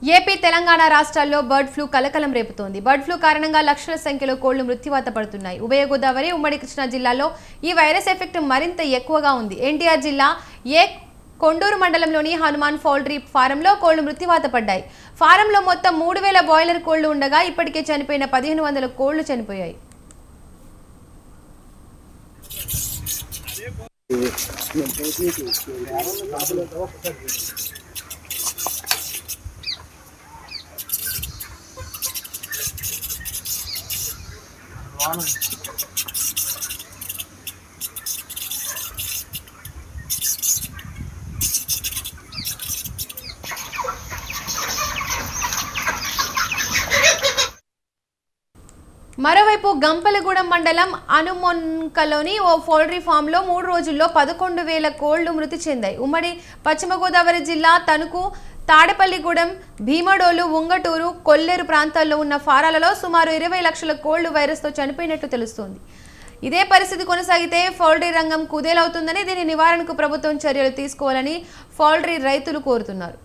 AP Telangana రాష్ట్రాల్లో bird flu కలకలం రేపుతోంది. బర్డ్ ఫ్లూ కారణంగా లక్షల సంఖ్యలో కోళ్లు మృత్యువాత పడుతున్నాయి. ఉభయ గోదావరి, ఉమ్మడి కృష్ణా జిల్లాల్లో ఈ వైరస్ ఎఫెక్ట్ మరింత ఎక్కువగా ఉంది. ఎన్టీఆర్ జిల్లా కొండూరు మండలంలోని హనుమాన్ పౌల్ట్రీ ఫారంలో కోళ్లు మృత్యువాత పడ్డాయి. ఫారంలో మొత్తం 3000 బాయిలర్ కోళ్లు ఉండగా ఇప్పటికే చనిపోయిన 1500 కోళ్లు చనిపోయాయి. మరోవైపు గంపలగూడెం మండలం అనుమొన్కలోని ఓ పౌల్ట్రీ ఫామ్లో 3 రోజుల్లో 11,000 కోళ్లు మృతి చెందాయి. ఉమ్మడి పశ్చిమ గోదావరి జిల్లా తణుకు, తాడేపల్లిగూడెం, భీమడోలు, ఉంగటూరు, కొల్లేరు ప్రాంతాల్లో ఉన్న ఫారాలలో సుమారు 20 లక్షల కోళ్లు వైరస్తో చనిపోయినట్లు తెలుస్తోంది. ఇదే పరిస్థితి కొనసాగితే పౌల్ట్రీ రంగం కుదేలవుతుందని, దీని నివారణకు ప్రభుత్వం చర్యలు తీసుకోవాలని పౌల్ట్రీ రైతులు కోరుతున్నారు.